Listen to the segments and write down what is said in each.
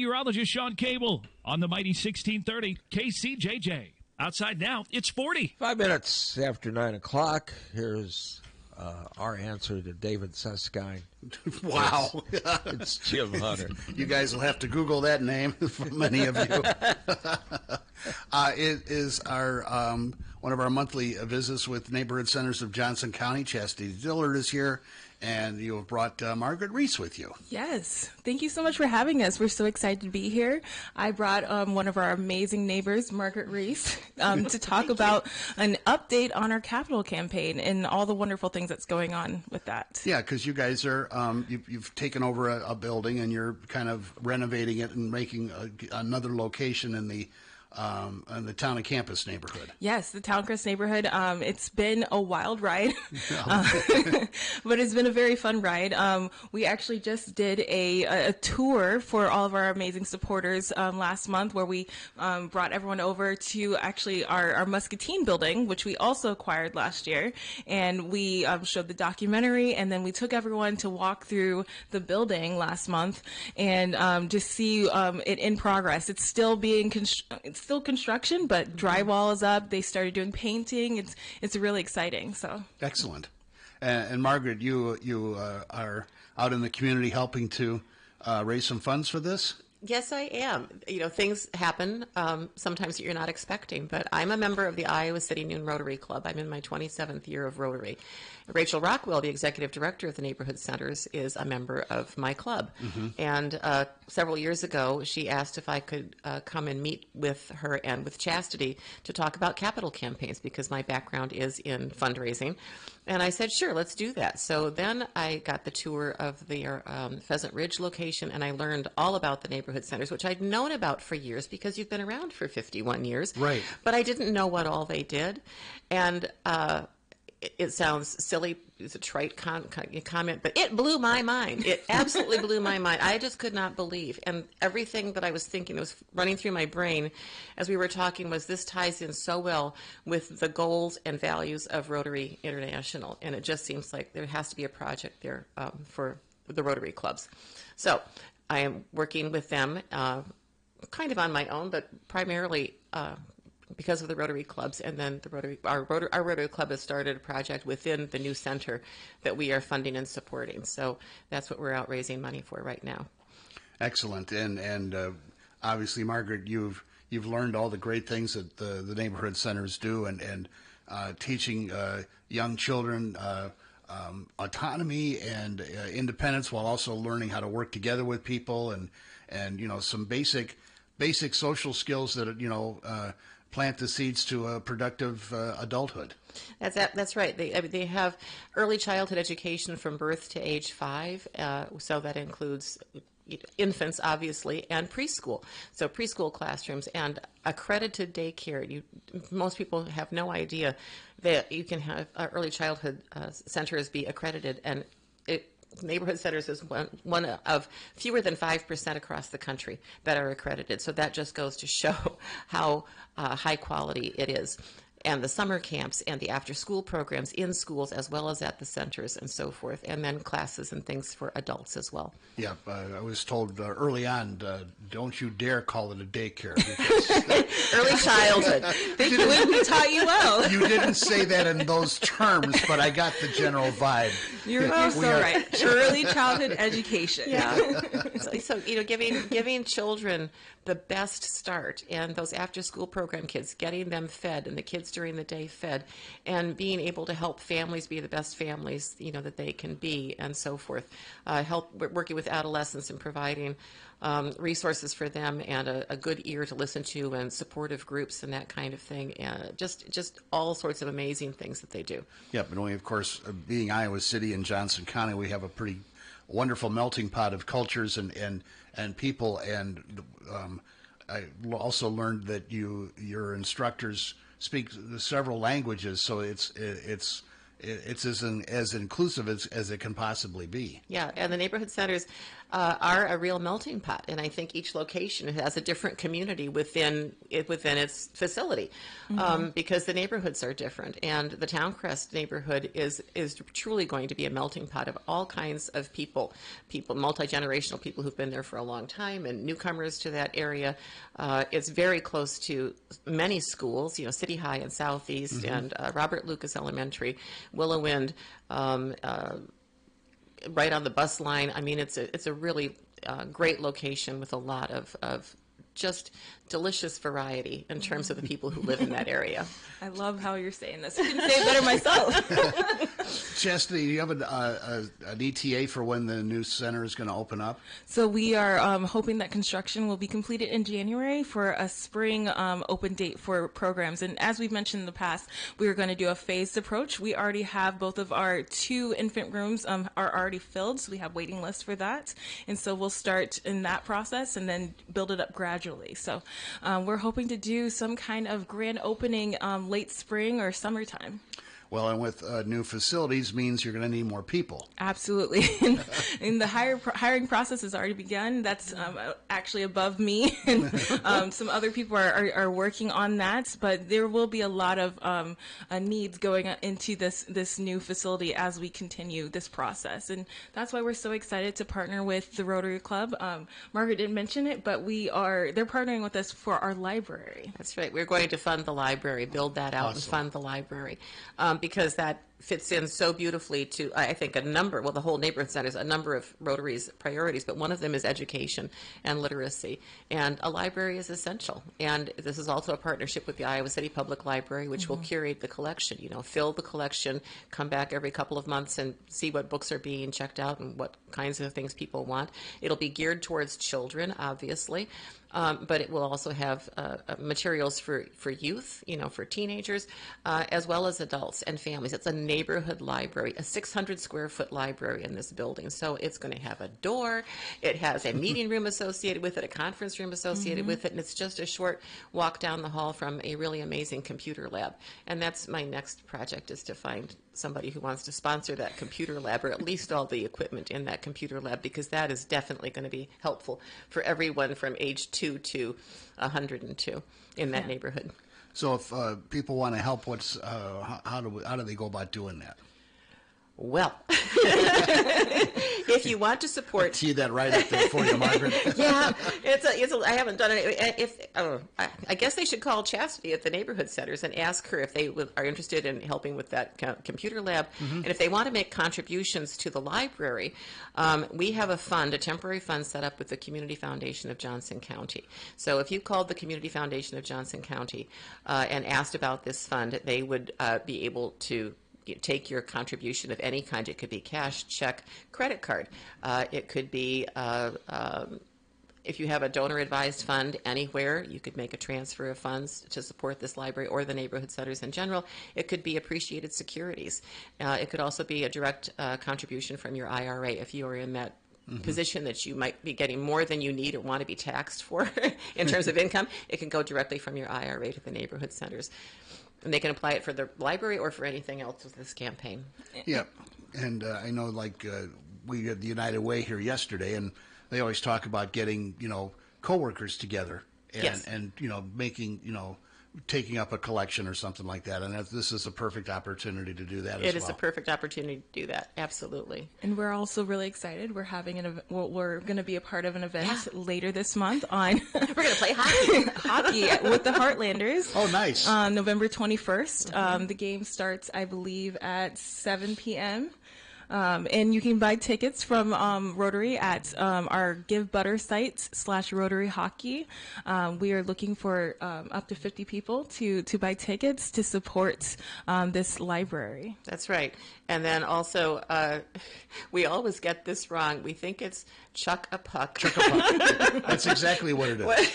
meteorologist Sean Cable on the mighty 1630 KCJJ. Outside now, it's 40. 5 minutes after 9 o'clock. Here's our answer to David Susskind. Wow. It's Jim Hunter. You guys will have to Google that name for many of you. It is our one of our monthly visits with Neighborhood Centers of Johnson County. Chastity Dillard is here, and you have brought Margaret Reese with you. Yes. Thank you so much for having us. We're so excited to be here. I brought one of our amazing neighbors, Margaret Reese, to talk about an update on our capital campaign and all the wonderful things that's going on with that. Yeah, because you guys are, you've taken over a building and you're kind of renovating it and making another location in the Town and Campus neighborhood. Yes, the Town and Campus neighborhood. It's been a wild ride, but it's been a very fun ride. We actually just did a tour for all of our amazing supporters last month, where we brought everyone over to actually our Muscatine building, which we also acquired last year, and we showed the documentary, and then we took everyone to walk through the building last month and just see it in progress. It's still being it's still construction, but drywall is up. They started doing painting. It's really exciting. So excellent. And Margaret, you are out in the community helping to raise some funds for this. Yes, I am. You know, things happen sometimes that you're not expecting, but I'm a member of the Iowa City Noon Rotary Club. I'm in my 27th year of Rotary. Rachel Rockwell, the executive director of the Neighborhood Centers, is a member of my club. Mm-hmm. And several years ago, she asked if I could come and meet with her and with Chastity to talk about capital campaigns, because my background is in fundraising. And I said, sure, let's do that. So then I got the tour of the Pheasant Ridge location, and I learned all about the neighborhood centers, which I'd known about for years because you've been around for 51 years. Right. But I didn't know what all they did. And it sounds silly, it's a trite comment, but it blew my mind. It absolutely blew my mind. I just could not believe. And everything that I was thinking, was running through my brain as we were talking, was this ties in so well with the goals and values of Rotary International. And it just seems like there has to be a project there for the Rotary clubs. So I am working with them kind of on my own, but primarily because of the Rotary clubs, and then our Rotary Club has started a project within the new center that we are funding and supporting. So that's what we're out raising money for right now. Excellent, and obviously, Margaret, you've learned all the great things that the neighborhood centers do, and teaching young children autonomy and independence, while also learning how to work together with people, and you know, some basic social skills that plant the seeds to a productive adulthood. That's right. They have early childhood education from birth to age 5, so that includes infants, obviously, and preschool. So preschool classrooms and accredited daycare. Most people have no idea that you can have early childhood centers be accredited, and Neighborhood Centers is one of fewer than 5% across the country that are accredited. So that just goes to show how high quality it is. And the summer camps and the after-school programs in schools, as well as at the centers and so forth, and then classes and things for adults as well. Yeah, I was told early on, don't you dare call it a daycare. Early childhood. They wouldn't taught you well. You didn't say that in those terms, but I got the general vibe. You're so right. Early childhood education. Yeah. So giving children the best start, and those after-school program kids, getting them fed, and the kids during the day fed, and being able to help families be the best families that they can be, and so forth. Working with adolescents and providing resources for them, and a good ear to listen to, and supportive groups and that kind of thing, and just all sorts of amazing things that they do. Yep, and we, of course, being Iowa City and Johnson County, we have a pretty wonderful melting pot of cultures and people, and I also learned that your instructors speak several languages, so it's as inclusive as it can possibly be. Yeah, and the neighborhood centers, are a real melting pot. And I think each location has a different community within its facility, because the neighborhoods are different. And the Towncrest neighborhood is truly going to be a melting pot of all kinds of people, multi-generational people who've been there for a long time and newcomers to that area. It's very close to many schools, City High and Southeast, and Robert Lucas Elementary, Willow Wind, right on the bus line. I mean, it's a really great location with a lot of just delicious variety in terms of the people who live in that area. I love how you're saying this. I couldn't say it better myself. Chastity, do you have an ETA for when the new center is going to open up? So we are hoping that construction will be completed in January for a spring open date for programs. And as we've mentioned in the past, we are going to do a phased approach. We already have both of our 2 infant rooms are already filled, so we have waiting lists for that. And so we'll start in that process and then build it up gradually. So we're hoping to do some kind of grand opening late spring or summertime. Well, and with new facilities means you're going to need more people. Absolutely. And the hiring process has already begun. That's actually above me. And some other people are working on that. But there will be a lot of needs going into this new facility as we continue this process. And that's why we're so excited to partner with the Rotary Club. Margaret didn't mention it, but they're partnering with us for our library. That's right. We're going to fund the library, build that out, and fund the library. Because that fits in so beautifully to, I think, the whole neighborhood centers, a number of Rotary's priorities, but one of them is education and literacy. And a library is essential. And this is also a partnership with the Iowa City Public Library, which will curate the collection, fill the collection, come back every couple of months and see what books are being checked out and what kinds of things people want. It'll be geared towards children, obviously. But it will also have materials for youth, for teenagers, as well as adults and families. It's a neighborhood library, a 600-square-foot library in this building. So it's going to have a door. It has a meeting room associated with it, a conference room associated with it, and it's just a short walk down the hall from a really amazing computer lab. And that's my next project, is to find somebody who wants to sponsor that computer lab, or at least all the equipment in that computer lab, because that is definitely going to be helpful for everyone from age 2 to 102 in that neighborhood. So if people want to help, how do they go about doing that? Well, if you want to support, see that right up there for you, Margaret. Yeah, I haven't done it. I guess they should call Chastity at the neighborhood centers and ask her if they are interested in helping with that computer lab, and if they want to make contributions to the library. We have a temporary fund set up with the Community Foundation of Johnson County. So if you called the Community Foundation of Johnson County and asked about this fund, they would be able to take your contribution of any kind. It could be cash, check, credit card. It could be, if you have a donor-advised fund anywhere, you could make a transfer of funds to support this library or the neighborhood centers in general. It could be appreciated securities. It could also be a direct contribution from your IRA if you are in that position that you might be getting more than you need or want to be taxed for in terms of income. It can go directly from your IRA to the neighborhood centers. And they can apply it for the library or for anything else with this campaign. Yeah, and I know, we had the United Way here yesterday, and they always talk about getting, coworkers together and making, taking up a collection or something like that. And this is a perfect opportunity to do that as well. It is a perfect opportunity to do that, absolutely. And we're also really excited. We're having we're going to be a part of an event later this month on. We're going to play hockey with the Heartlanders. Oh, nice! On November 21st. The game starts, I believe, at 7 p.m. And you can buy tickets from Rotary at our Give Butter site /Rotary Hockey. We are looking for up to 50 people to buy tickets to support this library. That's right. And then also, we always get this wrong. We think it's chuck a puck. Chuck a puck. That's exactly what it is.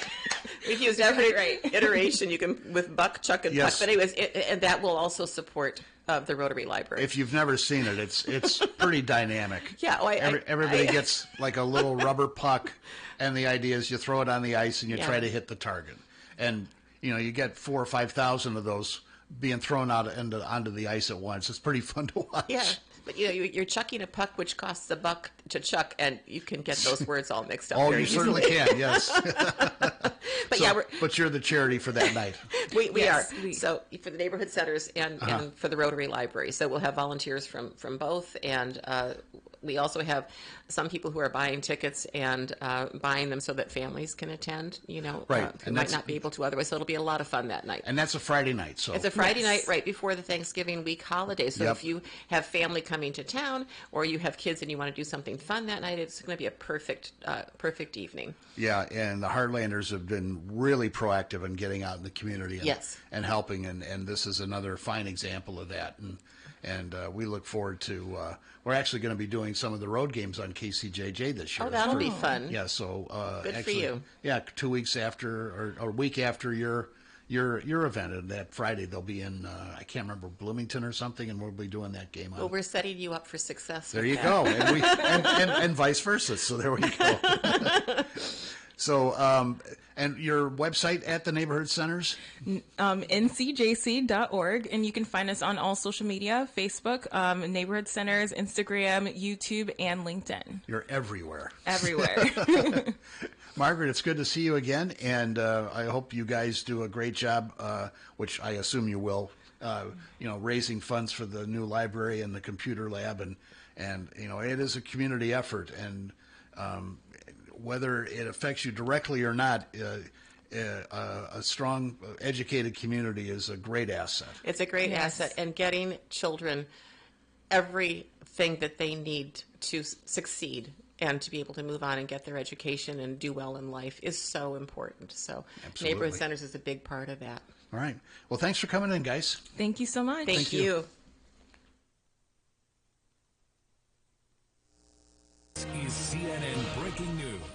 We've used every iteration you can with buck, chuck, and puck. But anyways, and that will also support the Rotary Library. If you've never seen it, it's pretty dynamic. Yeah, everybody gets like a little rubber puck, and the idea is you throw it on the ice and you try to hit the target, and you get 4,000 or 5,000 of those being thrown out onto the ice at once. It's pretty fun to watch. Yeah. But you're chucking a puck, which costs a buck to chuck, and you can get those words all mixed up. Oh, very you certainly easily. can. Yes. But So, but you're the charity for that night. We Yes, are. So for the neighborhood centers and for the Rotary Library. So we'll have volunteers from both. And we also have some people who are buying tickets and buying them so that families can attend, Right. who And might that's- not be able to otherwise. So it'll be a lot of fun that night. And that's a Friday night. So It's a Friday night right before the Thanksgiving week holiday. So Yep. if you have family coming to town or you have kids and you want to do something fun that night, it's going to be a perfect evening. Yeah, and the Heartlanders have been really proactive in getting out in the community and, Yes. and helping, and this is another fine example of that. And we look forward to. We're actually going to be doing some of the road games on KCJJ this year. Oh, that'll be fun. Yeah, so Good for actually, you. Yeah, 2 weeks after or a week after your event, and that Friday they'll be in I can't remember, Bloomington or something, and we'll be doing that game. Well, we're setting you up for success. There with you that. go, and vice versa. So there we go. So, and your website at the neighborhood centers? ncjc.org, and you can find us on all social media: Facebook, neighborhood centers, Instagram, YouTube, and LinkedIn. You're everywhere. Everywhere. Margaret, it's good to see you again, and I hope you guys do a great job, which I assume you will. Raising funds for the new library and the computer lab, and it is a community effort, and whether it affects you directly or not, a strong, educated community is a great asset. It's a great asset, and getting children everything that they need to succeed and to be able to move on and get their education and do well in life is so important. So Absolutely. neighborhood centers is a big part of that. All right. Well, thanks for coming in, guys. Thank you so much. Thank you. This is CNN Breaking News.